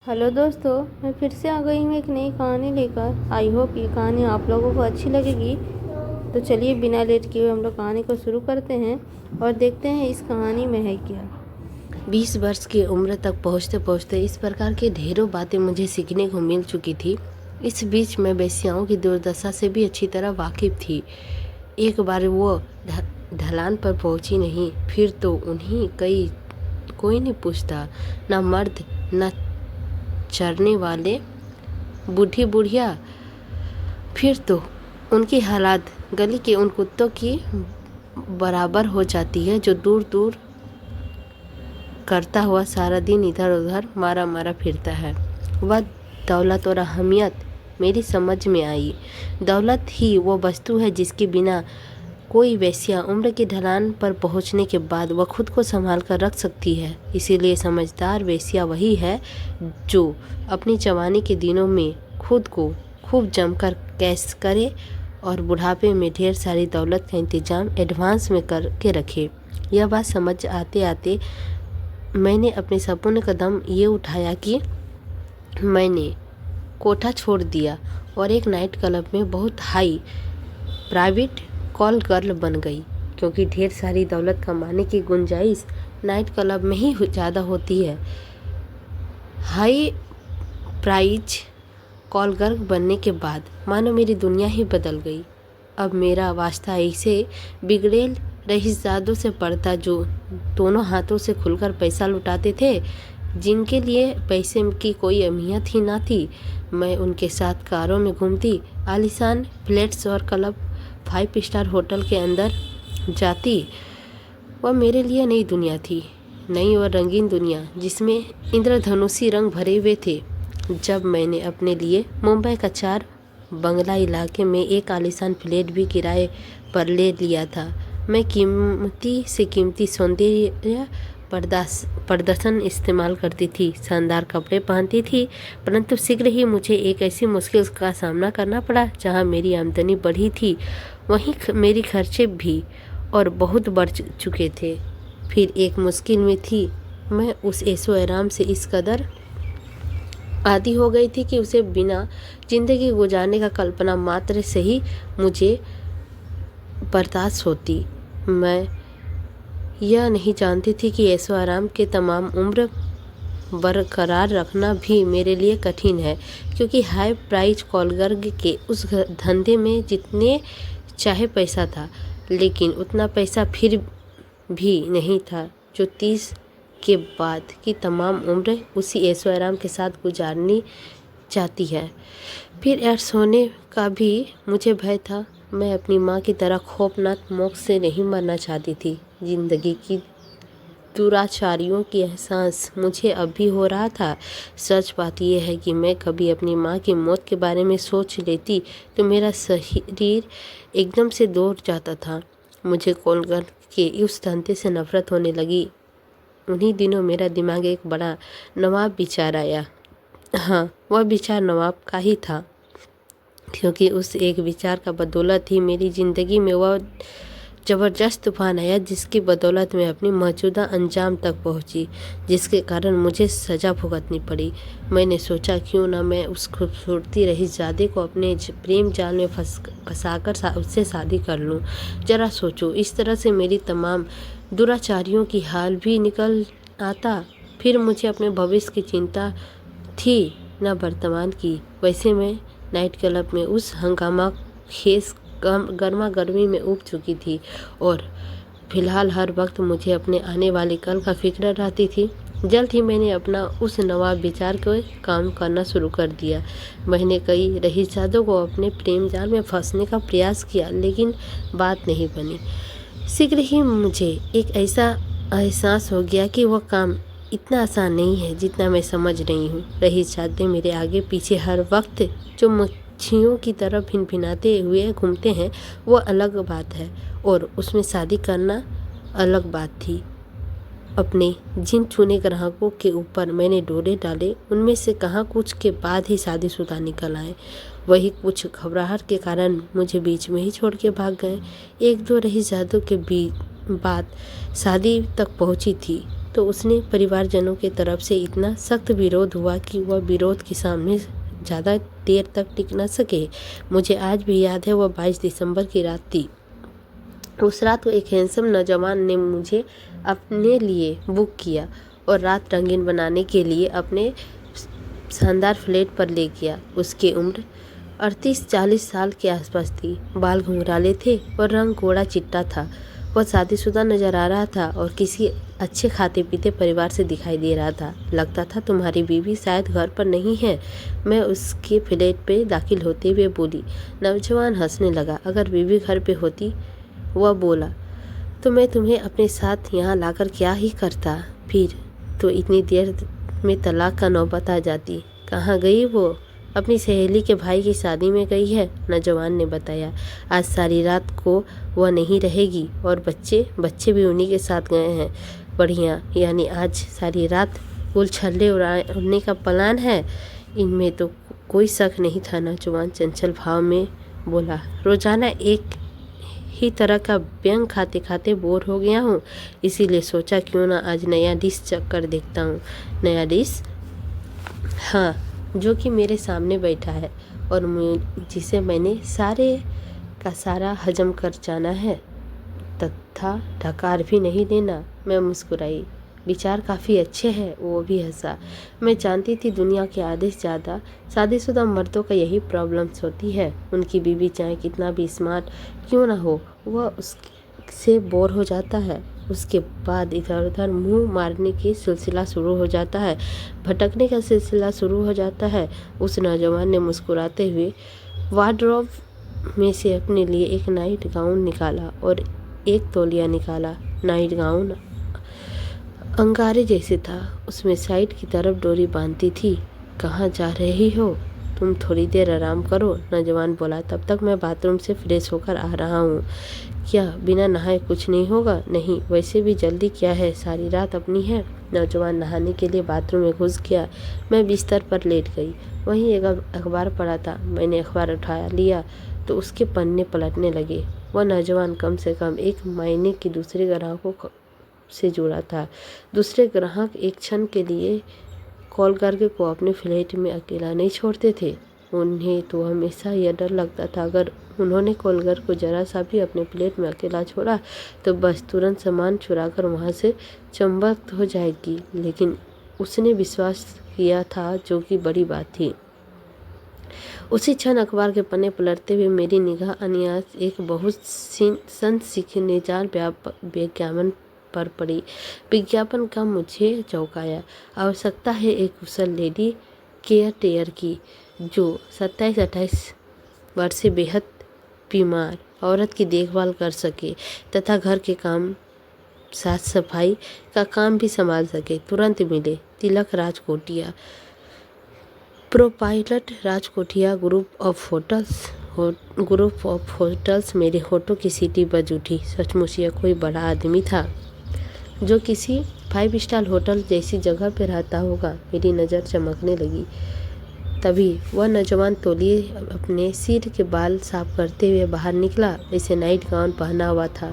Hello दोस्तों, मैं फिर से आ गई हूँ एक नई कहानी लेकर। आई होप ये कहानी आप लोगों को अच्छी लगेगी। तो चलिए बिना लेट किए हुए हम लोग कहानी को शुरू करते हैं और देखते हैं इस कहानी में है क्या। 20 वर्ष की उम्र तक पहुँचते पहुँचते इस प्रकार की ढेरों बातें मुझे सीखने को मिल चुकी थी। इस बीच मैं वेश्याओं की दुर्दशा से भी अच्छी तरह वाकिफ थी। एक बार वो ढलान पर पहुँची नहीं, फिर तो उन्हीं कोई नहीं पूछता, ना मर्द ना चरने वाले बूढ़ी बुढ़िया। फिर तो उनकी हालत गली के उन कुत्तों की बराबर हो जाती है जो दूर दूर करता हुआ सारा दिन इधर उधर मारा मारा फिरता है। वह दौलत और अहमियत मेरी समझ में आई। दौलत ही वो वस्तु है जिसके बिना कोई वेश्या उम्र की ढलान पर पहुंचने के बाद वह खुद को संभाल कर रख सकती है। इसीलिए समझदार वेश्या वही है जो अपनी जवानी के दिनों में खुद को खूब जमकर कैश करे और बुढ़ापे में ढेर सारी दौलत का इंतजाम एडवांस में करके रखे। यह बात समझ आते आते मैंने अपने सपने कदम ये उठाया कि मैंने कोठा छोड़ दिया और एक नाइट क्लब में बहुत हाई प्राइवेट कॉल गर्ल बन गई, क्योंकि ढेर सारी दौलत कमाने की गुंजाइश नाइट क्लब में ही ज़्यादा होती है। हाई प्राइज कॉल गर्ल बनने के बाद मानो मेरी दुनिया ही बदल गई। अब मेरा वास्ता ऐसे बिगड़ेल रईसजादों से पड़ता जो दोनों हाथों से खुलकर पैसा लुटाते थे, जिनके लिए पैसे की कोई अहमियत ही ना थी। मैं उनके साथ कारों में घूमती, आलीशान फ्लैट्स और क्लब 5 स्टार होटल के अंदर जाती। वह मेरे लिए नई दुनिया थी, नई और रंगीन दुनिया जिसमें इंद्रधनुषी रंग भरे हुए थे। जब मैंने अपने लिए मुंबई का 4 बंगला इलाके में एक आलीशान फ्लैट भी किराए पर ले लिया था, मैं कीमती से कीमती सौंदर्य प्रदर्शन इस्तेमाल करती थी, शानदार कपड़े पहनती थी। परंतु शीघ्र ही मुझे एक ऐसी मुश्किल का सामना करना पड़ा। जहां मेरी आमदनी बढ़ी थी वहीं मेरी खर्चे भी और बहुत बढ़ चुके थे। फिर एक मुश्किल में थी, मैं उस ऐशो आराम से इस कदर आदी हो गई थी कि उसे बिना जिंदगी गुजारने का कल्पना मात्र से ही मुझे बर्दाश्त होती। मैं यह नहीं जानती थी कि ऐशो आराम के तमाम उम्र बरकरार रखना भी मेरे लिए कठिन है, क्योंकि हाई प्राइस कॉलगर्ग के उस धंधे में जितने चाहे पैसा था, लेकिन उतना पैसा फिर भी नहीं था जो 30 के बाद की तमाम उम्र उसी ऐशो आराम के साथ गुजारनी चाहती है। फिर यार सोने का भी मुझे भय था। मैं अपनी माँ की तरह खौफनाक मौत से नहीं मरना चाहती थी। जिंदगी की दुराचारियों की एहसास मुझे अब भी हो रहा था। सच बात यह है कि मैं कभी अपनी माँ की मौत के बारे में सोच लेती तो मेरा शरीर एकदम से दौड़ जाता था। मुझे कॉलगर्ल के उस धंधे से नफरत होने लगी। उन्हीं दिनों मेरा दिमाग एक बड़ा नवाब विचार आया। हाँ, वह विचार नवाब का ही था, क्योंकि उस एक विचार का बदौलत ही मेरी ज़िंदगी में वह ज़बरदस्त तूफान आया जिसकी बदौलत मैं अपनी मौजूदा अंजाम तक पहुंची, जिसके कारण मुझे सज़ा भुगतनी पड़ी। मैंने सोचा क्यों ना मैं उस खूबसूरती रईसजादे को अपने प्रेम जाल में फंसाकर उससे शादी कर लूं। ज़रा सोचो, इस तरह से मेरी तमाम दुराचारियों की हाल भी निकल आता। फिर मुझे अपने भविष्य की चिंता थी न वर्तमान की। वैसे मैं नाइट क्लब में उस हंगामा खेस गर्मा गर्मी में उब चुकी थी और फिलहाल हर वक्त मुझे अपने आने वाले कल का फिक्र रहती थी। जल्द ही मैंने अपना उस नवाब विचार को काम करना शुरू कर दिया। मैंने कई रईसजादों को अपने प्रेम जाल में फंसने का प्रयास किया, लेकिन बात नहीं बनी। शीघ्र ही मुझे एक ऐसा एहसास हो गया कि वह काम इतना आसान नहीं है जितना मैं समझ रही हूँ। रईसजादे मेरे आगे पीछे हर वक्त जो मच्छियों की तरह भिनभिनाते हुए घूमते हैं वो अलग बात है, और उसमें शादी करना अलग बात थी। अपने जिन चुने ग्राहकों के ऊपर मैंने डोरे डाले उनमें से कहाँ कुछ के बाद ही शादीशुदा निकल आए। वही कुछ घबराहट के कारण मुझे बीच में ही छोड़ के भाग गए। 1-2 रईसजादों के बाद शादी तक पहुँची थी तो उसने परिवारजनों के तरफ से इतना सख्त विरोध हुआ कि वह विरोध के सामने ज़्यादा देर तक टिक न सके। मुझे आज भी याद है, वह 22 दिसंबर की रात थी। उस रात को एक हैंडसम नौजवान ने मुझे अपने लिए बुक किया और रात रंगीन बनाने के लिए अपने शानदार फ्लैट पर ले गया। उसकी उम्र 38-40 साल के आसपास थी। बाल घुंघराले थे और रंग गोरा चिट्टा था। वह शादीशुदा नजर आ रहा था और किसी अच्छे खाते पीते परिवार से दिखाई दे रहा था। लगता था तुम्हारी बीवी शायद घर पर नहीं है, मैं उसके फ्लैट पे दाखिल होते हुए बोली। नौजवान हंसने लगा। अगर बीवी घर पे होती, वह बोला, तो मैं तुम्हें अपने साथ यहाँ लाकर क्या ही करता। फिर तो इतनी देर में तलाक का नौबत आ जाती। कहाँ गई वो? अपनी सहेली के भाई की शादी में गई है, नौजवान ने बताया। आज सारी रात को वह नहीं रहेगी और बच्चे भी उन्हीं के साथ गए हैं। बढ़िया, यानी आज सारी रात उछल्ले उड़ाने का प्लान है। इनमें तो कोई शक नहीं था, नौजवान चंचल भाव में बोला। रोजाना एक ही तरह का व्यंग खाते खाते बोर हो गया हूँ, इसीलिए सोचा क्यों ना आज नया डिश चख कर देखता हूँ। नया डिश? हाँ, जो कि मेरे सामने बैठा है और जिसे मैंने सारे का सारा हजम कर जाना है तथा ढकार भी नहीं देना। मैं मुस्कुराई। विचार काफ़ी अच्छे हैं, वो भी हंसा। मैं जानती थी दुनिया के आधे से ज़्यादा शादीशुदा मर्दों का यही प्रॉब्लम्स होती है। उनकी बीवी चाहे कितना भी स्मार्ट क्यों ना हो, वह उससे बोर हो जाता है। उसके बाद इधर उधर मुंह मारने की सिलसिला शुरू हो जाता है, भटकने का सिलसिला शुरू हो जाता है। उस नौजवान ने मुस्कुराते हुए वार्डरोब में से अपने लिए एक नाइट गाउन निकाला और एक तौलिया निकाला। नाइट गाउन अंगारे जैसे था, उसमें साइड की तरफ डोरी बांधती थी। कहाँ जा रही हो? तुम थोड़ी देर आराम करो, नौजवान बोला। तब तक मैं बाथरूम से फ्रेश होकर आ रहा हूँ। क्या बिना नहाए कुछ नहीं होगा? नहीं, वैसे भी जल्दी क्या है, सारी रात अपनी है। नौजवान नहाने के लिए बाथरूम में घुस गया। मैं बिस्तर पर लेट गई। वहीं एक अखबार पड़ा था। मैंने अखबार उठा लिया तो उसके पन्ने पलटने लगे। वह नौजवान कम से कम एक महीने की दूसरे ग्राहकों से जुड़ा था। दूसरे ग्राहक एक क्षण के लिए कॉल करके को अपने फ्लैट में अकेला नहीं छोड़ते थे। उन्हें तो हमेशा यह डर लगता था, अगर उन्होंने कॉलगर को जरा सा भी अपने प्लेट में अकेला छोड़ा तो बस तुरंत सामान चुराकर वहां से चंबक हो जाएगी। लेकिन उसने विश्वास किया था, जो कि बड़ी बात थी। उसी क्षण अखबार के पन्ने पलटते हुए मेरी निगाह अनायास एक बहुत सनसनीखेज विज्ञापन पर पड़ी। विज्ञापन का मुझे चौंकाया। आवश्यकता है एक कुशल लेडी केयर टेयर की, जो 27-28 वर्ष से बेहद बीमार औरत की देखभाल कर सके तथा घर के काम साफ सफाई का काम भी संभाल सके। तुरंत मिले। तिलक राजकोटिया, प्रोपाइलट राजकोटिया ग्रुप ऑफ होटल्स। मेरे होठों की सीटी बज उठी। सचमुच यह कोई बड़ा आदमी था जो किसी 5 स्टार होटल जैसी जगह पर रहता होगा। मेरी नज़र चमकने लगी। तभी वह नौजवान तौलिए अपने सिर के बाल साफ करते हुए बाहर निकला। इसे नाइट गाउन पहना हुआ था।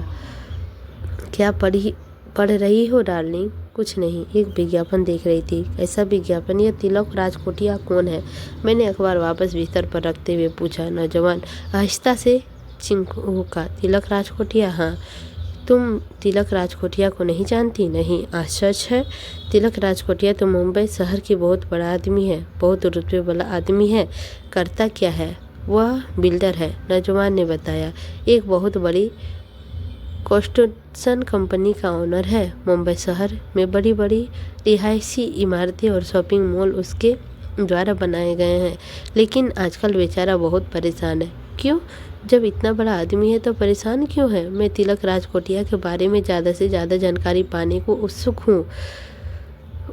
क्या पढ़ रही हो डार्लिंग? कुछ नहीं, एक विज्ञापन देख रही थी। ऐसा विज्ञापन? यह तिलक राजकोटिया कौन है? मैंने अखबार वापस बिस्तर पर रखते हुए पूछा। नौजवान आहिस्ता से चिंका। तिलक राजकोटिया? हाँ। तुम तिलक राजकोटिया को नहीं जानती? नहीं। आश्चर्य है। तिलक राजकोटिया तो मुंबई शहर की बहुत बड़ा आदमी है, बहुत रुतबे वाला आदमी है। करता क्या है? वह बिल्डर है, नौजवान ने बताया। एक बहुत बड़ी कंस्ट्रक्शन कंपनी का ओनर है। मुंबई शहर में बड़ी बड़ी रिहायशी इमारतें और शॉपिंग मॉल उसके द्वारा बनाए गए हैं। लेकिन आजकल बेचारा बहुत परेशान है। क्यों? जब इतना बड़ा आदमी है तो परेशान क्यों है? मैं तिलक राजकोटिया के बारे में ज़्यादा से ज़्यादा जानकारी पाने को उत्सुक हूँ।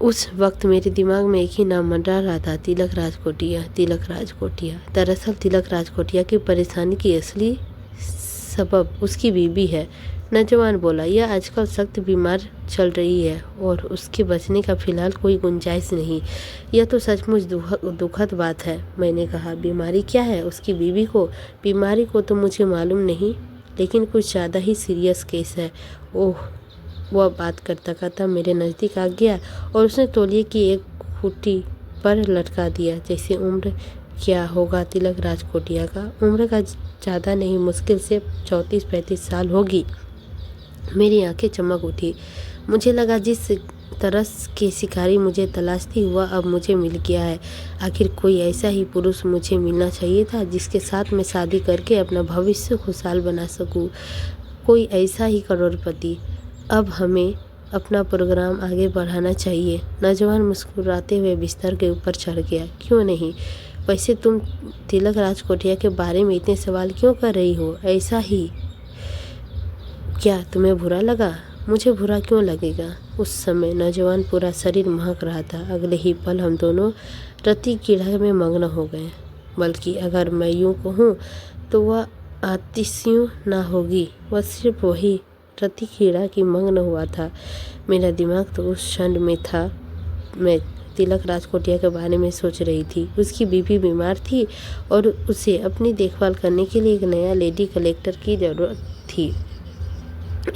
उस वक्त मेरे दिमाग में एक ही नाम मंडरा रहा था, तिलक राजकोटिया। तिलक राजकोटिया। दरअसल तिलक राजकोटिया की परेशानी की असली सबब उसकी बीवी है, नौजवान बोला। यह आजकल सख्त बीमार चल रही है और उसके बचने का फिलहाल कोई गुंजाइश नहीं। यह तो सचमुच दुखद बात है। मैंने कहा, बीमारी क्या है उसकी बीवी को? बीमारी को तो मुझे मालूम नहीं, लेकिन कुछ ज़्यादा ही सीरियस केस है। ओह, वह बात करता करता मेरे नज़दीक आ गया और उसने तौलिए की एक खूंटी पर लटका दिया। जैसे उम्र क्या होगा तिलक राजकोटिया का? उम्र का ज़्यादा नहीं, मुश्किल से 34-35 साल होगी। मेरी आंखें चमक उठी। मुझे लगा जिस तरस के शिकारी मुझे तलाशती हुआ अब मुझे मिल गया है। आखिर कोई ऐसा ही पुरुष मुझे मिलना चाहिए था जिसके साथ मैं शादी करके अपना भविष्य खुशहाल बना सकूं। कोई ऐसा ही करोड़पति। अब हमें अपना प्रोग्राम आगे बढ़ाना चाहिए। नौजवान मुस्कुराते हुए बिस्तर के ऊपर चढ़ गया। क्यों नहीं? वैसे तुम तिलक राजकोटिया के बारे में इतने सवाल क्यों कर रही हो? ऐसा ही क्या तुम्हें बुरा लगा? मुझे बुरा क्यों लगेगा? उस समय नौजवान पूरा शरीर महक रहा था। अगले ही पल हम दोनों रति क्रीड़ा में मग्न हो गए। बल्कि अगर मैं यूँ कहूँ तो वह आतिशियों ना होगी, वह सिर्फ वही रति क्रीड़ा की मग्न हुआ था। मेरा दिमाग तो उस क्षण में था। मैं तिलक राजकोटिया के बारे में सोच रही थी। उसकी बीवी बीमार थी और उसे अपनी देखभाल करने के लिए एक नया लेडी कलेक्टर की ज़रूरत थी।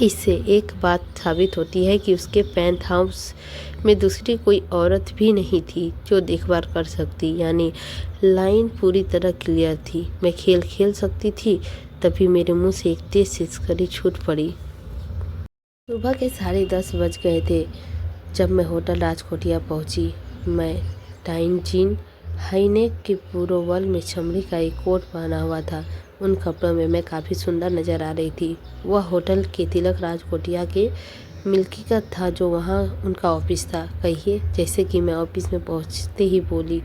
इससे एक बात साबित होती है कि उसके पेंट हाउस में दूसरी कोई औरत भी नहीं थी जो देखभाल कर सकती। यानी लाइन पूरी तरह क्लियर थी। मैं खेल खेल सकती थी। तभी मेरे मुंह से एक तेज सिसकरी छूट पड़ी। सुबह के 10:30 बज गए थे जब मैं होटल राजकोटिया पहुंची। मैं टाइन जीन हाईनेक की पुरोवल में चमड़ी का एक कोट पहना हुआ था। उन कपड़ों में मैं काफ़ी सुंदर नज़र आ रही थी। वह होटल के तिलक राजकोटिया के मिल्की का था जो वहाँ उनका ऑफिस था। कहिए, जैसे कि मैं ऑफिस में पहुँचते ही बोली।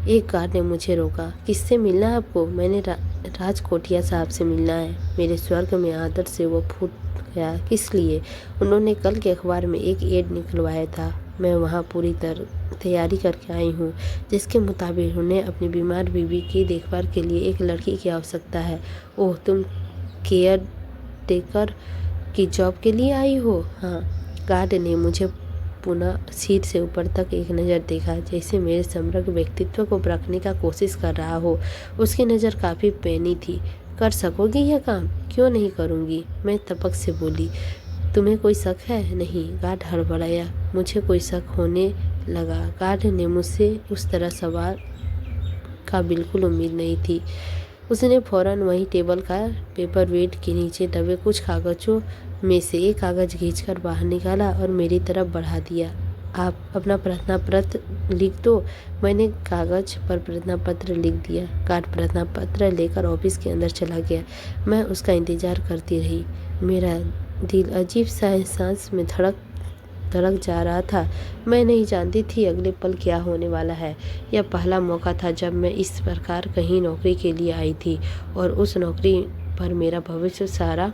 एक गार्ड ने मुझे रोका। किससे मिलना है आपको? मैंने राजकोटिया साहब से मिलना है। मेरे स्वर्ग में आदर से वो फूट गया। किस लिए? उन्होंने कल के अखबार में एक एड निकलवाया था। मैं वहाँ पूरी तैयारी करके आई हूँ जिसके मुताबिक उन्हें अपनी बीमार बीवी की देखभाल के लिए एक लड़की की आवश्यकता है। ओह, तुम केयर टेकर की जॉब के लिए आई हो? हाँ। गार्ड ने मुझे पुनः सिर से ऊपर तक एक नज़र देखा, जैसे मेरे समग्र व्यक्तित्व को परखने का कोशिश कर रहा हो। उसकी नज़र काफ़ी पैनी थी। कर सकोगी यह काम? क्यों नहीं करूँगी, मैं तपक से बोली। तुम्हें कोई शक है? नहीं। गार्ड हड़बड़ाया। मुझे कोई शक होने लगा। गार्ड ने मुझसे उस तरह सवाल का बिल्कुल उम्मीद नहीं थी। उसने फौरन वहीं टेबल का पेपर वेट के नीचे दबे कुछ कागज़ों में से एक कागज़ खींचकर बाहर निकाला और मेरी तरफ बढ़ा दिया। आप अपना प्रार्थना पत्र लिख दो। मैंने कागज़ पर प्रार्थना पत्र लिख दिया। गार्ड प्रार्थना पत्र लेकर ऑफिस के अंदर चला गया। मैं उसका इंतज़ार करती रही। मेरा दिल अजीब सा एहसास में धड़क जा रहा था। मैं नहीं जानती थी अगले पल क्या होने वाला है। यह पहला मौका था जब मैं इस प्रकार कहीं नौकरी के लिए आई थी और उस नौकरी पर मेरा भविष्य सारा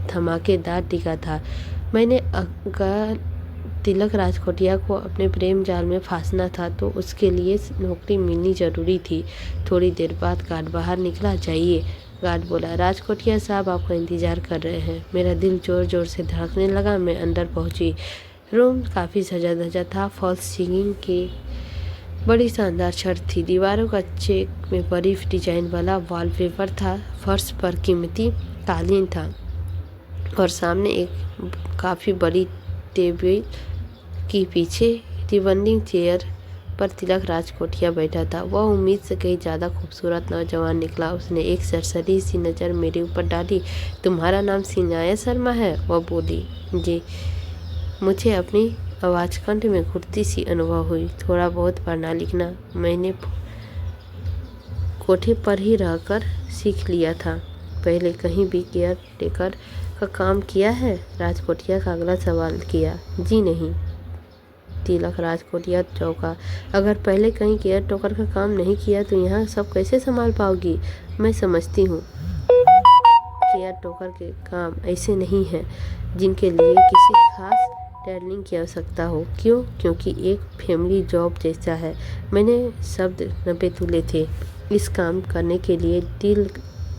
धमाकेदार टिका था। मैंने अगर तिलक राजकोटिया को अपने प्रेम जाल में फांसना था तो उसके लिए नौकरी मिलनी जरूरी थी। थोड़ी देर बाद गार्ड बाहर निकला। जाइए, गार्ड बोला। राजकोटिया साहब आपका इंतज़ार कर रहे हैं। मेरा दिल ज़ोर ज़ोर से धड़कने लगा। मैं अंदर पहुंची। रूम काफ़ी सजा धजा था। फॉल्स सीलिंग के बड़ी शानदार छत थी। दीवारों का चेक में बरीफ डिजाइन वाला वॉलपेपर था। फर्श पर कीमती कालीन था और सामने एक काफ़ी बड़ी टेबल के पीछे रिबनिंग चेयर पर तिलक राजकोटिया बैठा था। वह उम्मीद से कहीं ज़्यादा खूबसूरत नौजवान निकला। उसने एक सरसरी सी नज़र मेरे ऊपर डाली। तुम्हारा नाम सिनाया शर्मा है? वह बोली। जी। मुझे अपनी आवाज़ कंठ में घुटती सी अनुभव हुई। थोड़ा बहुत पढ़ना लिखना मैंने कोठे पर ही रहकर सीख लिया था। पहले कहीं भी केयर टेकर का काम किया है? राजकोटिया का अगला सवाल किया। जी नहीं। तिलक राजकोटिया चौंका। अगर पहले कहीं केयर टेकर का काम नहीं किया तो यहाँ सब कैसे संभाल पाओगी? मैं समझती हूँ केयर टेकर के काम ऐसे नहीं हैं जिनके लिए किसी खास टैलेंट की आवश्यकता हो। क्यों? क्योंकि एक फैमिली जॉब जैसा है। मैंने शब्द नपे तुले थे। इस काम करने के लिए दिल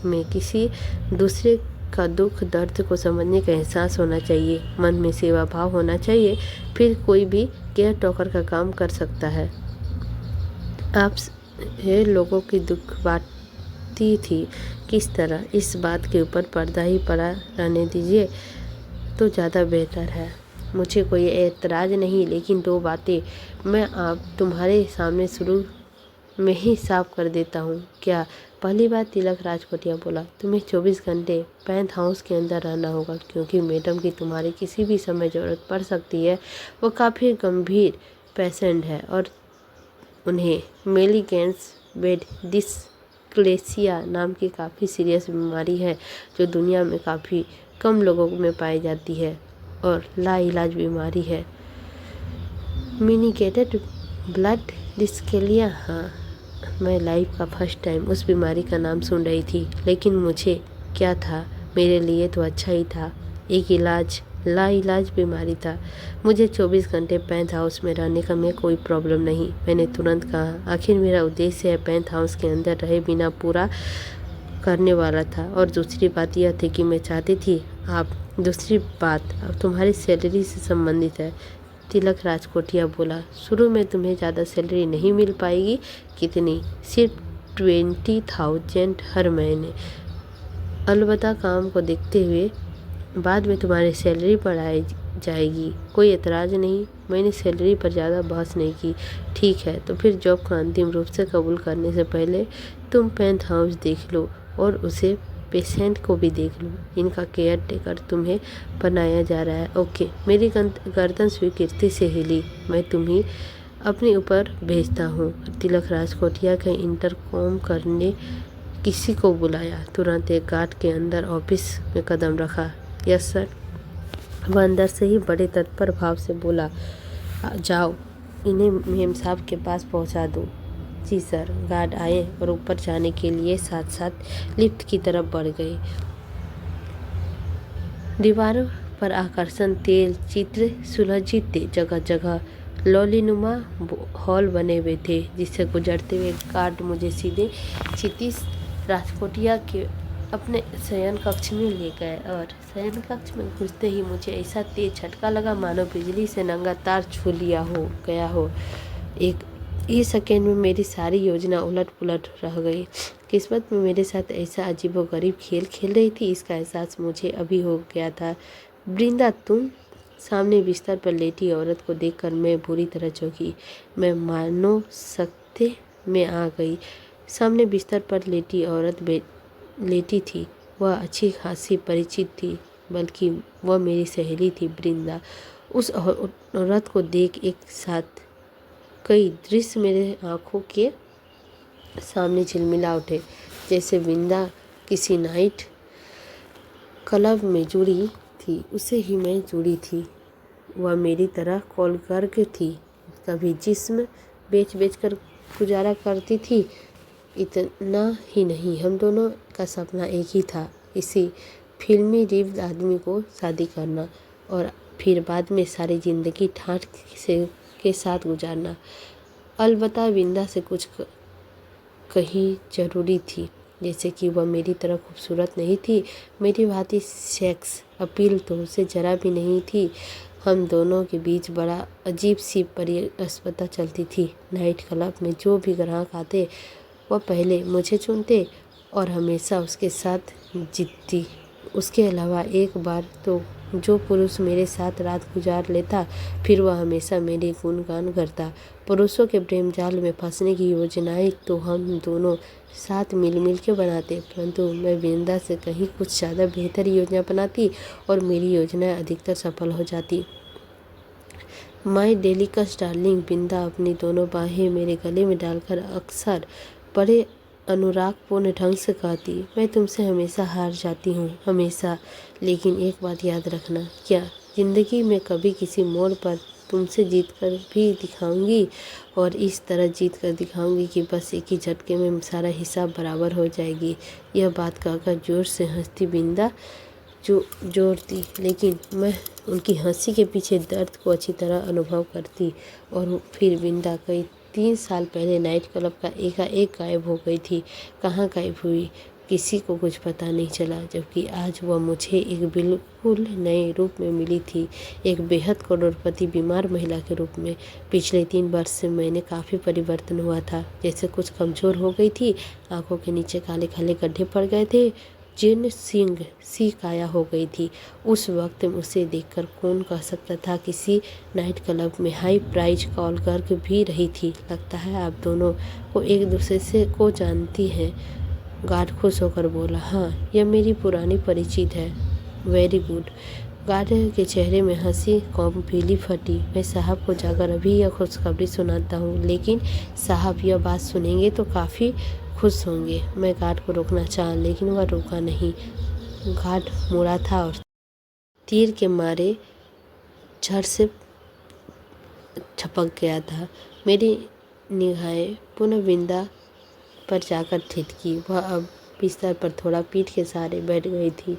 में किसी दूसरे का दुख दर्द को समझने का एहसास होना चाहिए। मन में सेवा भाव होना चाहिए। फिर कोई भी केयर टेकर का काम कर सकता है। आप लोगों की दुख बांटती थी। किस तरह? इस बात के ऊपर पर्दा ही पड़ा रहने दीजिए। तो ज़्यादा बेहतर है। मुझे कोई एतराज़ नहीं, लेकिन 2 बातें मैं आप तुम्हारे सामने शुरू में ही साफ कर देता हूँ। क्या? पहली बात, तिलक राजकोटिया बोला, तुम्हें 24 घंटे पेंथ हाउस के अंदर रहना होगा, क्योंकि मैडम की तुम्हारी किसी भी समय ज़रूरत पड़ सकती है। वो काफ़ी गंभीर पेशेंट है और उन्हें मेलिगेंस बेड डिस्क्लेसिया नाम की काफ़ी सीरियस बीमारी है, जो दुनिया में काफ़ी कम लोगों में पाई जाती है और लाइलाज बीमारी है। मिनिकेटेड ब्लड डिस्केलिया, हाँ, मैं लाइफ का फर्स्ट टाइम उस बीमारी का नाम सुन रही थी, लेकिन मुझे क्या था, मेरे लिए तो अच्छा ही था। एक लाइलाज बीमारी था। मुझे 24 घंटे पेंथ हाउस में रहने का में कोई प्रॉब्लम नहीं। मैंने तुरंत कहा, आखिर मेरा उद्देश्य है पेंथ हाउस के अंदर रहे बिना पूरा करने वाला था। और दूसरी बात यह थी कि मैं चाहती थी दूसरी बात अब तुम्हारी सैलरी से संबंधित है। तिलक राजकोटिया बोला, शुरू में तुम्हें ज़्यादा सैलरी नहीं मिल पाएगी। कितनी? सिर्फ 20,000 हर महीने। अलबत्ता काम को देखते हुए बाद में तुम्हारी सैलरी बढ़ाई जाएगी। कोई एतराज़ नहीं। मैंने सैलरी पर ज़्यादा बहस नहीं की। ठीक है, तो फिर जॉब को अंतिम रूप से कबूल करने से पहले तुम पेंथ हाउस देख लो और उसे पेशेंट को भी देख लो। इनका केयर टेकर तुम्हें बनाया जा रहा है। ओके। मेरी गर्दन स्वीकृति से हिली। मैं तुम्हें अपने ऊपर भेजता हूँ। तिलक राजकोटिया के इंटरकॉम करने किसी को बुलाया। तुरंत एक गार्ड के अंदर ऑफिस में कदम रखा। Yes sir. वह अंदर से ही बड़े तत्पर भाव से बोला, जाओ इन्हें मेम साहब के पास पहुंचा दो। जी सर। गार्ड आए और ऊपर जाने के लिए साथ साथ लिफ्ट की तरफ बढ़ गए। दीवारों पर आकर्षण तेल चित्र सुलज्जित थे। जगह जगह लौलीनुमा हॉल बने हुए थे, जिससे गुजरते हुए गार्ड मुझे सीधे क्षितिज राजकोटिया के अपने शयन कक्ष में ले गए। और शयन कक्ष में घुसते ही मुझे ऐसा तेज झटका लगा मानो बिजली से नंगा तार छू लिया हो गया हो। एक ही सेकेंड में मेरी सारी योजना उलट पुलट रह गई। किस्मत में मेरे साथ ऐसा अजीबोगरीब खेल खेल रही थी, इसका एहसास मुझे अभी हो गया था। वृंदा, तुम? सामने बिस्तर पर लेटी औरत को देखकर मैं बुरी तरह चौंकी। मैं मानो सत्य में आ गई। सामने बिस्तर पर लेटी औरत लेटी थी। वह अच्छी खासी परिचित थी, बल्कि वह मेरी सहेली थी, वृंदा। उस औरत को देख एक साथ कई दृश्य मेरे आँखों के सामने झिलमिला उठे। जैसे वृंदा किसी नाइट क्लब में जुड़ी थी, उसे ही मैं जुड़ी थी। वह मेरी तरह कॉल करके थी, कभी जिस्म बेच बेच कर गुजारा करती थी। इतना ही नहीं, हम दोनों का सपना एक ही था, इसी फिल्मी रिव्ड आदमी को शादी करना और फिर बाद में सारी ज़िंदगी ठाठ के साथ गुजारना। अलबत्ता वृंदा से कुछ कही ज़रूरी थी, जैसे कि वह मेरी तरह खूबसूरत नहीं थी। मेरी भांति सेक्स अपील तो उसे जरा भी नहीं थी। हम दोनों के बीच बड़ा अजीब सी परिस्पर्धा चलती थी। नाइट क्लब में जो भी ग्राहक आते वह पहले मुझे चुनते और हमेशा उसके साथ जीतती। उसके अलावा एक बार तो जो पुरुष मेरे साथ रात गुजार लेता, फिर वह हमेशा मेरे गुणगान करता। पुरुषों के प्रेम जाल में फंसने की योजनाएं तो हम दोनों साथ मिल के बनाते, परंतु मैं वृंदा से कहीं कुछ ज़्यादा बेहतर योजना बनाती और मेरी योजनाएं अधिकतर सफल हो जाती। माई डेलिकस डार्लिंग, वृंदा अपनी दोनों बाहें मेरे गले में डालकर अक्सर बड़े अनुरागपूर्ण ढंग से कहती, मैं तुमसे हमेशा हार जाती हूँ, हमेशा। लेकिन एक बात याद रखना। क्या? ज़िंदगी में कभी किसी मोड़ पर तुमसे जीत कर भी दिखाऊंगी, और इस तरह जीत कर दिखाऊंगी कि बस एक ही झटके में सारा हिसाब बराबर हो जाएगी। यह बात कहकर जोर से हंसती वृंदा जो जोड़ती, लेकिन मैं उनकी हंसी के पीछे दर्द को अच्छी तरह अनुभव करती। और फिर वृंदा कई 3 साल पहले नाइट क्लब का एकाएक गायब हो गई थी। कहाँ गायब हुई, किसी को कुछ पता नहीं चला, जबकि आज वह मुझे एक बिल्कुल नए रूप में मिली थी, एक बेहद करोड़पति बीमार महिला के रूप में। पिछले 3 वर्ष से मैंने काफ़ी परिवर्तन हुआ था। जैसे कुछ कमज़ोर हो गई थी, आंखों के नीचे काले काले गड्ढे पड़ गए थे, जीर्ण सिंह सी काया हो गई थी। उस वक्त उसे देखकर कौन कह सकता था किसी नाइट क्लब में हाई प्राइज कॉल कर भी रही थी। लगता है आप दोनों को एक दूसरे से को जानती हैं। गार्ड खुश होकर बोला, हाँ यह मेरी पुरानी परिचित है। Very good. गार्ड के चेहरे में हंसी कौपीली फटी। मैं साहब को जाकर अभी यह खुशखबरी सुनाता हूँ, लेकिन साहब यह बात सुनेंगे तो काफ़ी खुश होंगे। मैं गार्ड को रोकना चाहा, लेकिन वह रुका नहीं। गार्ड मुड़ा था और तीर के मारे झट से छपक गया था। मेरी निगाहें पुनः बिंदा पर जाकर ठिठकी। वह अब बिस्तर पर थोड़ा पीठ के सहारे बैठ गई थी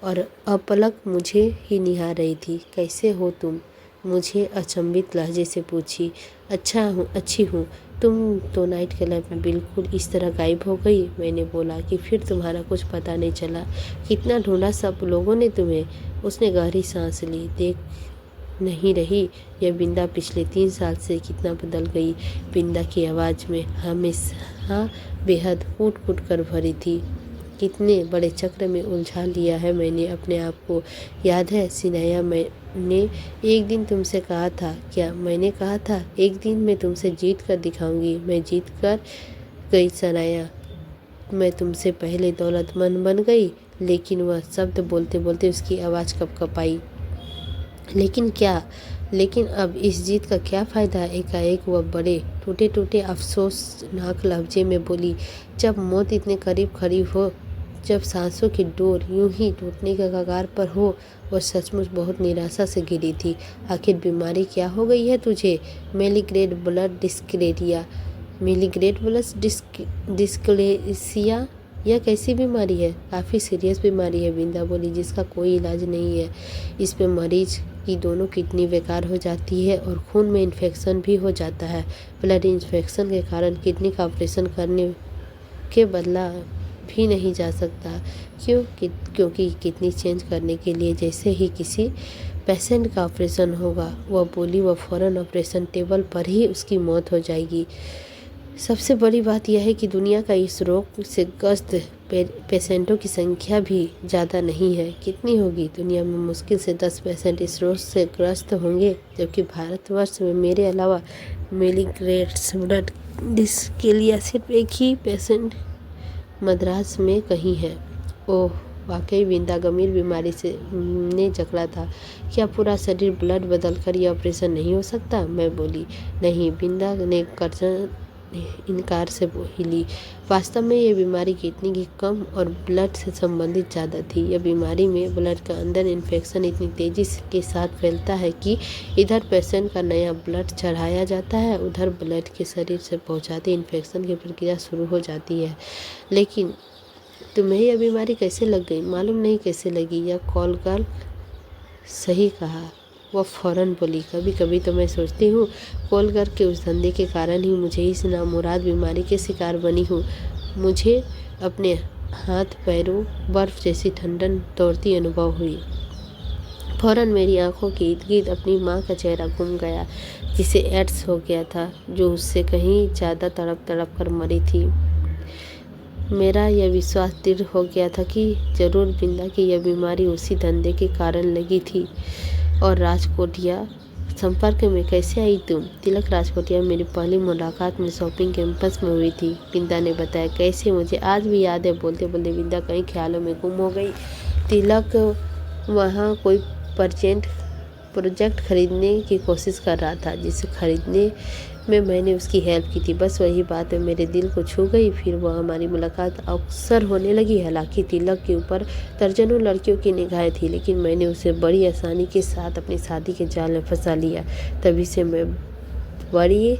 और अपलक मुझे ही निहार रही थी। कैसे हो तुम? मुझे अचंभित लहजे से पूछी। अच्छी हूँ। तुम तो नाइट क्लब में बिल्कुल इस तरह गायब हो गई। मैंने बोला कि फिर तुम्हारा कुछ पता नहीं चला। कितना ढूंढा सब लोगों ने तुम्हें। उसने गहरी सांस ली। देख नहीं रही यह बिंदा पिछले 3 साल से कितना बदल गई। बिंदा की आवाज़ में हमेशा बेहद कूट कर भरी थी। कितने बड़े चक्र में उलझा लिया है मैंने अपने आप को। याद है सिनाया, मैंने एक दिन तुमसे कहा था, क्या मैंने कहा था एक दिन मैं तुमसे जीत कर दिखाऊंगी। मैं जीत कर गई सनाया। मैं तुमसे पहले दौलतमंद बन गई। लेकिन वह शब्द बोलते बोलते उसकी आवाज़ कँपाई। लेकिन क्या? लेकिन अब इस जीत का क्या फ़ायदा? एकाएक वह बड़े टूटे टूटे अफसोसनाक लहजे में बोली। जब मौत इतने करीब खड़ी हो, जब सांसों की डोर यूं ही टूटने के कगार पर हो, वह सचमुच बहुत निराशा से घिरी थी। आखिर बीमारी क्या हो गई है तुझे? मेलिग्रेड ब्लड डिस्क्लेरिया। मिलीग्रेड ब्लड डिस्क्लेसिया? यह कैसी बीमारी है? काफ़ी सीरियस बीमारी है, बिंदा बोली, जिसका कोई इलाज नहीं है। इसमें मरीज की दोनों किडनी बेकार हो जाती है और खून में इन्फेक्शन भी हो जाता है। ब्लड इन्फेक्शन के कारण किडनी का ऑपरेशन करने के बदला भी नहीं जा सकता। क्योंकि किडनी चेंज करने के लिए जैसे ही किसी पेशेंट का ऑपरेशन होगा, वह बोली, वह फ़ौरन ऑपरेशन टेबल पर ही उसकी मौत हो जाएगी। सबसे बड़ी बात यह है कि दुनिया का इस रोग से ग्रस्त पेशेंटों की संख्या भी ज़्यादा नहीं है। कितनी होगी? दुनिया में मुश्किल से 10 पेशेंट इस रोग से ग्रस्त होंगे, जबकि भारतवर्ष में मेरे अलावा मेलिग्रेट्स ब्लड डिस्क्लेसिया सिर्फ एक ही पेशेंट मद्रास में कहीं है। ओह वाकई बिंदा गंभीर बीमारी से ने जकड़ा था। क्या पूरा शरीर ब्लड बदलकर यह ऑपरेशन नहीं हो सकता? मैं बोली। नहीं, बिंदा ने गर्दन इनकार से हिली। वास्तव में यह बीमारी किडनी की कम और ब्लड से संबंधित ज़्यादा थी। यह बीमारी में ब्लड का अंदर इन्फेक्शन इतनी तेज़ी के साथ फैलता है कि इधर पेशेंट का नया ब्लड चढ़ाया जाता है, उधर ब्लड के शरीर से पहुंचाते इन्फेक्शन की प्रक्रिया शुरू हो जाती है। लेकिन तुम्हें यह बीमारी कैसे लग गई? मालूम नहीं कैसे लगी। यह कॉल गर्ल सही कहा, वह फ़ौरन बोली। कभी कभी तो मैं सोचती हूँ कोलगर के उस धंधे के कारण ही मुझे इस नामुराद बीमारी के शिकार बनी हूँ। मुझे अपने हाथ पैरों बर्फ़ जैसी ठंडन दौड़ती अनुभव हुई। फ़ौरन मेरी आंखों के इर्द गिर्द अपनी माँ का चेहरा घूम गया, जिसे एड्स हो गया था, जो उससे कहीं ज़्यादा तड़प तड़प कर मरी थी। मेरा यह विश्वास दृढ़ हो गया था कि जरूर बिंदा की यह बीमारी उसी धंधे के कारण लगी थी। और राजकोटिया संपर्क में कैसे आई तुम? तिलक राजकोटिया मेरी पहली मुलाकात में शॉपिंग कैंपस में हुई थी, बिंदा ने बताया। कैसे? मुझे आज भी याद है। बोलते बोलते बिंदा कई ख्यालों में गुम हो गई। तिलक वहाँ कोई प्रोजेक्ट खरीदने की कोशिश कर रहा था, जिसे खरीदने में मैंने उसकी हेल्प की थी। बस वही बात है मेरे दिल को छू गई। फिर वह हमारी मुलाकात अक्सर होने लगी। हालांकि तिलक के ऊपर दर्जनों लड़कियों की निगाहें थी, लेकिन मैंने उसे बड़ी आसानी के साथ अपनी शादी के जाल में फंसा लिया। तभी से मैं बड़ी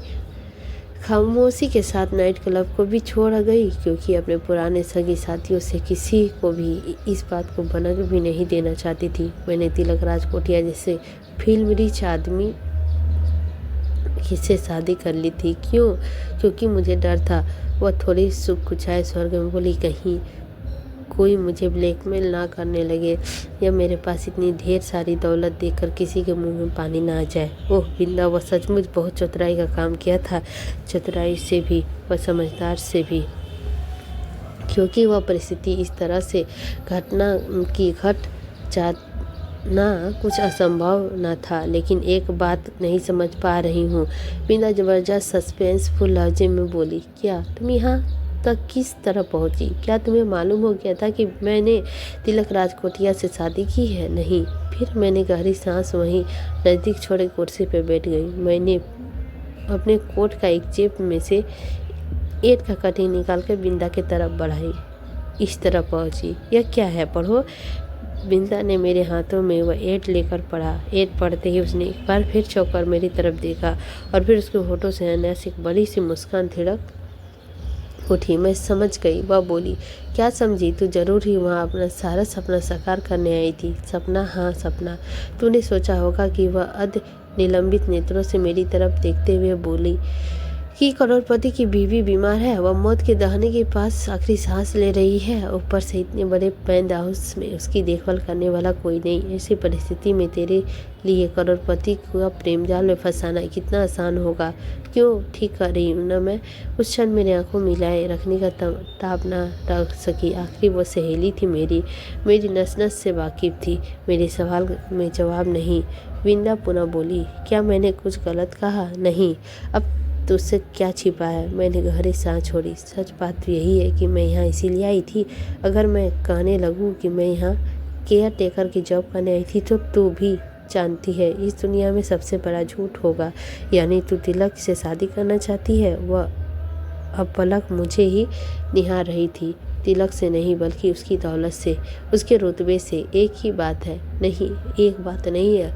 खामोशी के साथ नाइट क्लब को भी छोड़ गई, क्योंकि अपने पुराने सगी साथियों से किसी को भी इस बात को भनक भी नहीं देना चाहती थी। मैंने तिलक राजकोटिया जैसे फिल्म रिच आदमी से शादी कर ली थी। क्यों? क्योंकि मुझे डर था। वह थोड़ी सुख कुचाए स्वर्ग में बोली, कहीं कोई मुझे ब्लैकमेल ना करने लगे या मेरे पास इतनी ढेर सारी दौलत देखकर किसी के मुंह में पानी ना आ जाए। ओह बिंदा, वह सचमुच बहुत चतुराई का काम किया था। चतुराई से भी, वह समझदार से भी। क्योंकि वह परिस्थिति इस तरह से घटना की घट जाना कुछ असंभव न था। लेकिन एक बात नहीं समझ पा रही हूँ, बिना जबरदस्त सस्पेंसफुल लहजे में बोली, क्या तुम यहाँ तक किस तरह पहुँची? क्या तुम्हें मालूम हो गया था कि मैंने तिलक राजकोटिया से शादी की है? नहीं। फिर मैंने गहरी सांस वहीं नज़दीक छोड़े कुर्सी पर बैठ गई। मैंने अपने कोट का एक जेब में से ईंट का कटी निकालकर बिंदा की तरफ बढ़ाई। इस तरह पहुंची। यह क्या है, पढ़ो। बिंदा ने मेरे हाथों में वह ईंट लेकर पढ़ा। ईंट पढ़ते ही उसने एक बार फिर चौंककर मेरी तरफ देखा और फिर उसके होठों से अनायास एक बड़ी सी मुस्कान थिड़क उठी। मैं समझ गई। वह बोली, क्या समझी? तू जरूर ही वहाँ अपना सारा सपना साकार करने आई थी। सपना? हाँ सपना। तूने सोचा होगा कि वह अर्ध निलंबित नेत्रों से मेरी तरफ देखते हुए बोली कि करोड़पति की बीवी बीमार है, वह मौत के दहाने के पास आखिरी सांस ले रही है। ऊपर से इतने बड़े पेंट हाउस में उसकी देखभाल करने वाला कोई नहीं। ऐसी परिस्थिति में तेरे लिए करोड़पति को प्रेम जाल में फंसाना कितना आसान होगा। क्यों, ठीक कर रही हूँ ना मैं? उस क्षण मेरी आंखों मिलाए रखने का ताप ना रख सकी। आखिर वो सहेली थी मेरी नस नस से वाकिफ थी। मेरे सवाल में जवाब नहीं। विंदा पुनः बोली, क्या मैंने कुछ गलत कहा? नहीं। अब तुझसे क्या छिपा है? मैंने गहरी सांस छोड़ी। सच बात तो यही है कि मैं यहाँ इसीलिए आई थी। अगर मैं कहने लगूँ कि मैं यहाँ केयर टेकर की जॉब करने आई थी तो तू भी जानती है इस दुनिया में सबसे बड़ा झूठ होगा। यानी तू तिलक से शादी करना चाहती है? वह अब पलक मुझे ही निहार रही थी। तिलक से नहीं बल्कि उसकी दौलत से, उसके रुतबे से। एक ही बात है। नहीं, एक बात नहीं है।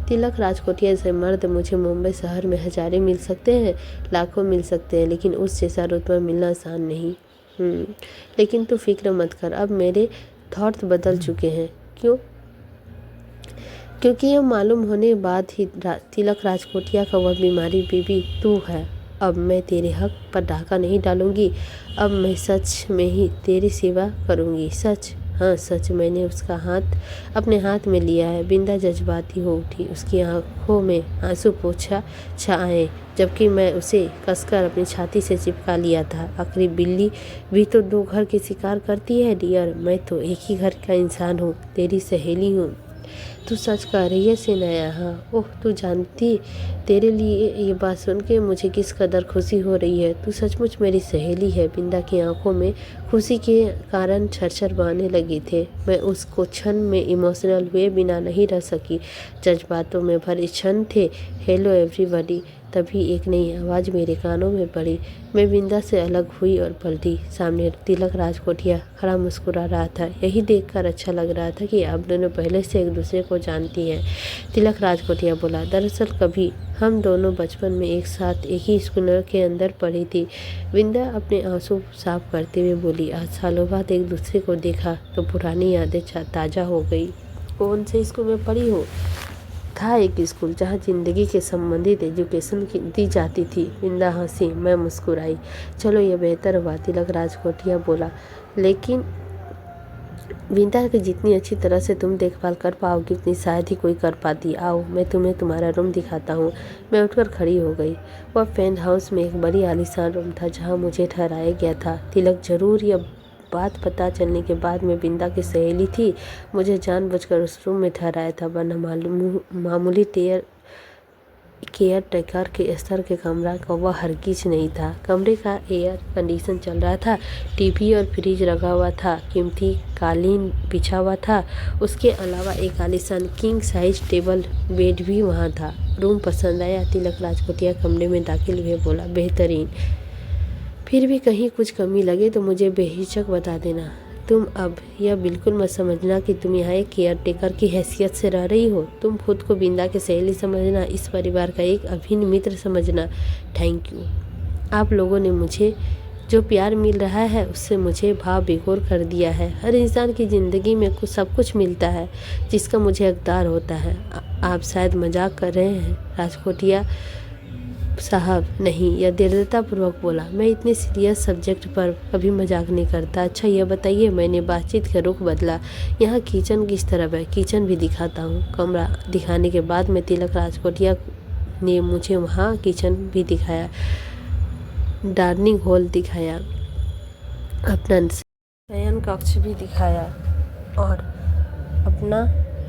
तिलक राजकोटिया से मर्द मुझे मुंबई शहर में हजारों मिल सकते हैं, लाखों मिल सकते हैं, लेकिन उस जैसा रुतबा मिलना आसान नहीं। लेकिन तू फिक्र मत कर, अब मेरे थॉट्स बदल चुके हैं। क्यों? क्योंकि यह मालूम होने बाद ही तिलक राजकोटिया का वह बीमारी बीवी तू है। अब मैं तेरे हक पर डाका नहीं डालूंगी। अब मैं सच में ही तेरी सेवा करूंगी। सच? हाँ सच। मैंने उसका हाथ अपने हाथ में लिया है। बिंदा जज्बाती हो उठी। उसकी आंखों में आंसू पोछा आए, जबकि मैं उसे कसकर अपनी छाती से चिपका लिया था। आखिरी बिल्ली भी तो दो घर की शिकार करती है डियर। मैं तो एक ही घर का इंसान हूँ, तेरी सहेली हूँ। तू सच कह रही है सिनाया? हाँ। ओह, तू जानती, तेरे लिए ये बात सुन के मुझे किस कदर खुशी हो रही है। तू सचमुच मेरी सहेली है। बिंदा की आंखों में खुशी के कारण छरछर बहने लगे थे। मैं उसको क्षण में इमोशनल हुए बिना नहीं रह सकी। जज्बातों में भरे क्षण थे। Hello everybody. तभी एक नई आवाज़ मेरे कानों में पड़ी। मैं बिंदा से अलग हुई और पलटी। सामने तिलक राजकोटिया खड़ा मुस्कुरा रहा था। यही देखकर अच्छा लग रहा था कि आप दोनों पहले से एक दूसरे को जानती हैं। तिलक राजकोटिया बोला, दरअसल कभी हम दोनों बचपन में एक साथ एक ही स्कूल के अंदर पढ़ी थी। बिंदा अपने आंसू साफ करते हुए बोली, आज सालों बाद एक दूसरे को देखा तो पुरानी यादें ताज़ा हो गई। कौन से स्कूल में पढ़ी हो? था एक स्कूल जहाँ जिंदगी के संबंधित एजुकेशन दी जाती थी। बिंदा हंसी। मैं मुस्कुराई। चलो ये बेहतर हुआ, तिलक राजकोटिया बोला। लेकिन बिंदा की जितनी अच्छी तरह से तुम देखभाल कर पाओगी उतनी शायद ही कोई कर पाती। आओ मैं तुम्हें तुम्हारा रूम दिखाता हूँ। मैं उठकर खड़ी हो गई। वह पेंट हाउस में एक बड़ी आलीशान रूम था जहाँ मुझे ठहराया गया था। तिलक जरूर यह बात पता चलने के बाद में बिंदा की सहेली थी, मुझे जानबूझकर उस रूम में ठहराया था, वरना मामूली केयर टेकर के स्तर के कमरा का वह हरगिज नहीं था। कमरे का एयर कंडीशन चल रहा था, टीवी और फ्रिज लगा हुआ था, कीमती कालीन बिछा हुआ था। उसके अलावा एक आलीशान किंग साइज टेबल बेड भी वहाँ था। रूम पसंद आया? तिलक राजकोटिया कमरे में दाखिल हुए बोला, बेहतरीन। फिर भी कहीं कुछ कमी लगे तो मुझे बेहिचक बता देना। तुम अब यह बिल्कुल मत समझना कि तुम यहाँ एक केयर टेकर की हैसियत से रह रही हो। तुम खुद को बिंदा की सहेली समझना, इस परिवार का एक अभिन्न मित्र समझना। Thank you. आप लोगों ने मुझे जो प्यार मिल रहा है उससे मुझे भाव विभोर कर दिया है। हर इंसान की ज़िंदगी में सब कुछ मिलता है जिसका मुझे हकदार होता है। आप शायद मजाक कर रहे हैं राजकोटिया साहब। नहीं, यह दृढ़तापूर्वक बोला। मैं इतने सीरियस सब्जेक्ट पर कभी मजाक नहीं करता। अच्छा यह बताइए, मैंने बातचीत का रुख बदला, यहाँ किचन किस तरफ है? किचन भी दिखाता हूँ। कमरा दिखाने के बाद में तिलक राजकोटिया ने मुझे वहाँ किचन भी दिखाया, डाइनिंग हॉल दिखाया। अपना शयन कक्ष भी दिखाया और अपना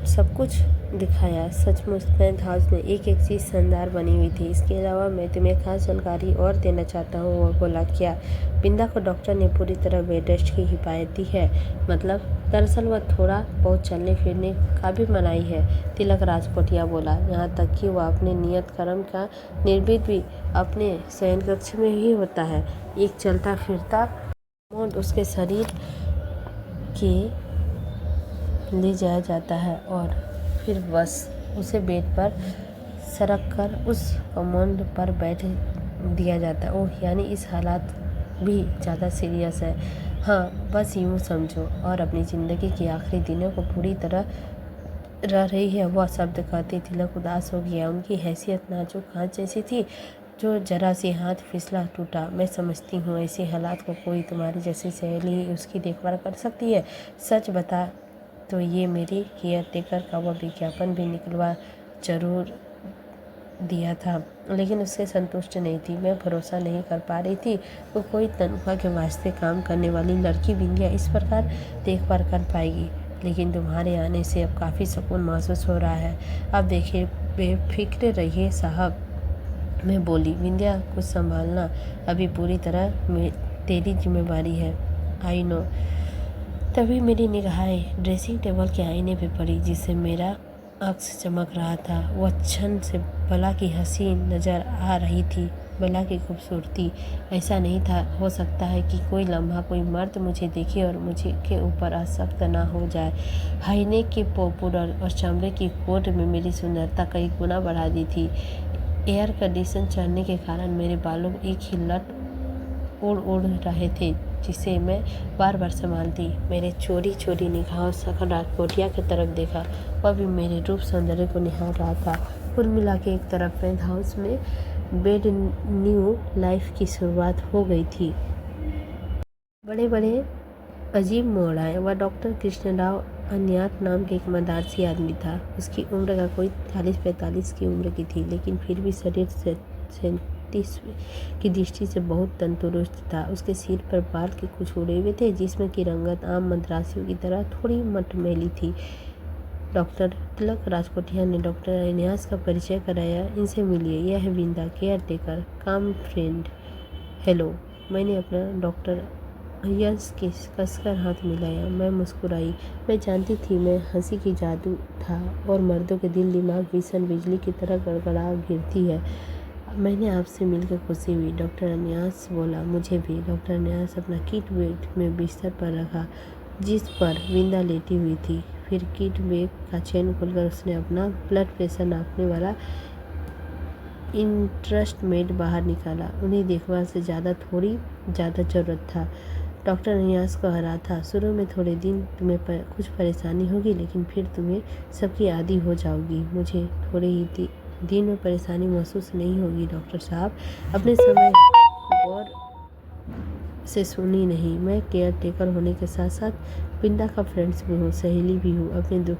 सब कुछ दिखाया। सचमुच टेंट हाउस में एक एक चीज़ शानदार बनी हुई थी। इसके अलावा मैं तुम्हें खास जानकारी और देना चाहता हूँ। वो बोला, क्या? बिंदा को डॉक्टर ने पूरी तरह बेड रेस्ट की हिदायत दी है? मतलब? दरअसल वह थोड़ा बहुत चलने फिरने का भी मनाही है, तिलक राजकोटिया बोला। यहाँ तक कि वह अपने नियत कर्म का निर्भीत भी अपने शयन कक्ष में ही होता है। एक चलता फिरता मोड उसके शरीर के ले जाया जाता है और फिर बस उसे बेड पर सरक कर उस कमांड पर बैठ दिया जाता है। ओह, यानी इस हालात भी ज़्यादा सीरियस है। हाँ, बस यूँ समझो। और अपनी ज़िंदगी के आखिरी दिनों को पूरी तरह रह रही है। वह शब्द कहते तिलक उदास हो गया। उनकी हैसियत नाजुक कांच जैसी थी जो जरा सी हाथ फिसला टूटा। मैं समझती हूँ ऐसे हालात को कोई तुम्हारी जैसी सहेली ही उसकी देखभाल कर सकती है। सच बता तो ये मेरी केयर टेकर का वह विज्ञापन भी निकलवा जरूर दिया था, लेकिन उससे संतुष्ट नहीं थी। मैं भरोसा नहीं कर पा रही थी वो कोई तनख्वाह के वास्ते काम करने वाली लड़की बिंदिया इस प्रकार देखभाल कर पाएगी। लेकिन तुम्हारे आने से अब काफ़ी सुकून महसूस हो रहा है। अब देखिए, बेफिक्र रहिए साहब, मैं बोली। विंध्या, कुछ संभालना अभी पूरी तरह तेरी जिम्मेवारी है। I know. तभी मेरी निगाहें ड्रेसिंग टेबल के आईने पे पड़ी जिससे मेरा अक्स चमक रहा था। वह क्षण से बला की हसीन नज़र आ रही थी, बला की खूबसूरती। ऐसा नहीं था हो सकता है कि कोई लम्हा कोई मर्द मुझे देखे और मुझे के ऊपर आसक्त ना हो जाए। हाईनेक की पॉपुलर और चमड़े की कोट में मेरी सुंदरता कई गुना बढ़ा दी थी। एयर कंडीशन चढ़ने के कारण मेरे बालों एक ही लट उड़ रहे थे जिसे मैं बार बार संभालती। मेरे चोरी चोरी निगाहों सखर राजकोटिया की तरफ देखा। वह भी मेरे रूप सौंदर्य को निहार रहा था। कुल मिला के एक तरफ पेंट हाउस में बेड न्यू लाइफ की शुरुआत हो गई थी। बड़े बड़े अजीब मोड़ आए। वह डॉक्टर कृष्णराव अन्यात नाम के एक मदारसी आदमी था। उसकी उम्र का कोई 40-45 की उम्र की थी, लेकिन फिर भी शरीर से 37 की दृष्टि से बहुत तंदुरुस्त था। उसके सिर पर बाल के कुछ उड़े हुए थे जिसमें की रंगत आम मद्रासियों की तरह थोड़ी मटमैली थी। डॉक्टर तिलक राजकोटिया ने डॉक्टर अन्यास का परिचय कराया। इनसे मिलिए, यह है विंदा, केयर टेकर, काम फ्रेंड। हेलो। मैंने अपना डॉक्टर यश के कसकर हाथ मिलाया। मैं मुस्कुराई। मैं जानती थी मैं हंसी की जादू था और मर्दों के दिल दिमाग भीषण बिजली की तरह गड़गड़ा गिरती है। मैंने आपसे मिलकर खुशी हुई, डॉक्टर अन्यास बोला। मुझे भी। डॉक्टर अन्यास अपना किट बेड में बिस्तर पर रखा जिस पर विंदा लेटी हुई थी। फिर किट बेग का चैन खोलकर उसने अपना ब्लड प्रेशर नापने वाला इंस्ट्रूमेंट बाहर निकाला। उन्हें देखभाल से थोड़ी ज़्यादा ज़रूरत था। डॉक्टर अन्यास कह रहा था, शुरू में थोड़े दिन तुम्हें कुछ परेशानी होगी, लेकिन फिर तुम्हें सबकी आदी हो जाओगी। मुझे थोड़े ही दिन में परेशानी महसूस नहीं होगी डॉक्टर साहब। अपने समय गौर से सुनी नहीं। मैं केयर टेकर होने के साथ साथ बिंदा का फ्रेंड्स भी हूँ, सहेली भी हूँ। अपने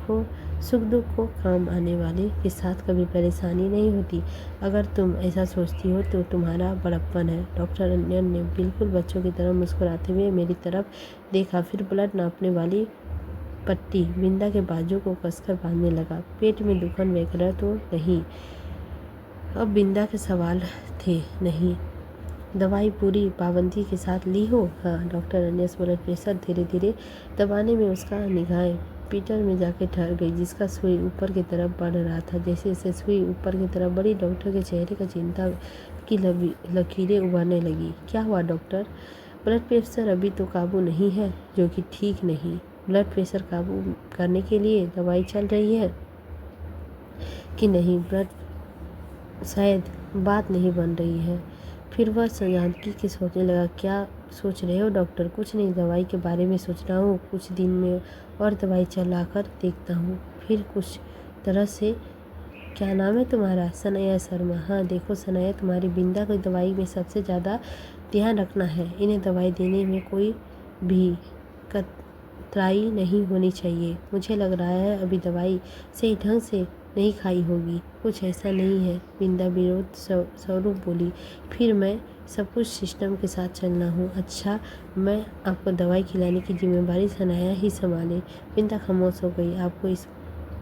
सुख दुख को काम आने वाले के साथ कभी परेशानी नहीं होती। अगर तुम ऐसा सोचती हो तो तुम्हारा बड़प्पन है। डॉक्टर अन्यन ने बिल्कुल बच्चों की तरह मुस्कुराते हुए मेरी तरफ देखा। फिर ब्लड नापने वाली पट्टी बिंदा के बाजू को कसकर बांधने लगा। पेट में दुखन वगैरह तो नहीं? अब बिंदा के सवाल थे। नहीं। दवाई पूरी पाबंदी के साथ ली हो? हाँ। डॉक्टर अन्यस ब्लड प्रेशर धीरे धीरे दबाने में उसका निगाहें पीटर में जाके ठहर गई जिसका सुई ऊपर की तरफ बढ़ रहा था। जैसे जैसे सुई ऊपर की तरफ बढ़ी, डॉक्टर के चेहरे का चिंता की लकीरें उभरने लगी। क्या हुआ डॉक्टर? ब्लड प्रेशर अभी तो काबू नहीं है, जो कि ठीक नहीं। ब्लड प्रेशर काबू करने के लिए दवाई चल रही है कि नहीं? ब्लड शायद बात नहीं बन रही है। फिर वह संजीदगी के सोचने लगा। क्या सोच रहे हो डॉक्टर? कुछ नहीं, दवाई के बारे में सोच रहा हूँ। कुछ दिन में और दवाई चला कर देखता हूँ, फिर कुछ तरह से। क्या नाम है तुम्हारा? सनया शर्मा। हाँ देखो सनया, तुम्हारी बिंदा को दवाई में सबसे ज़्यादा ध्यान रखना है। इन्हें दवाई देने में कोई भी कतराई नहीं होनी चाहिए। मुझे लग रहा है अभी दवाई सही ढंग से नहीं खाई होगी। कुछ ऐसा नहीं है, बिंदा विरोध स्वरूप बोली। फिर मैं सब कुछ सिस्टम के साथ चलना हो। अच्छा, मैं आपको दवाई खिलाने की जिम्मेदारी सनाया ही संभाले। बिंदा खामोश हो गई। आपको इस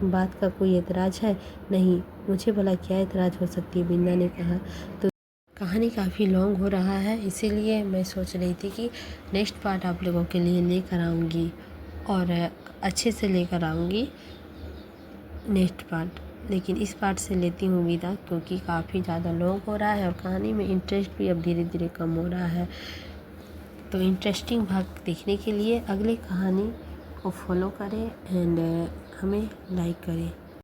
बात का कोई एतराज़ है? नहीं, मुझे भला क्या एतराज़ हो सकती है, बिंदा ने कहा। तो कहानी काफ़ी लॉन्ग हो रहा है, इसीलिए मैं सोच रही थी कि नेक्स्ट पार्ट आप लोगों के लिए लेकर आऊँगी और अच्छे से लेकर आऊँगी नेक्स्ट पार्ट। लेकिन इस पार्ट से लेती हूँ विदा, क्योंकि काफ़ी ज़्यादा लॉन्ग हो रहा है और कहानी में इंटरेस्ट भी अब धीरे धीरे कम हो रहा है। तो इंटरेस्टिंग भाग देखने के लिए अगली कहानी को फॉलो करें एंड हमें लाइक करें।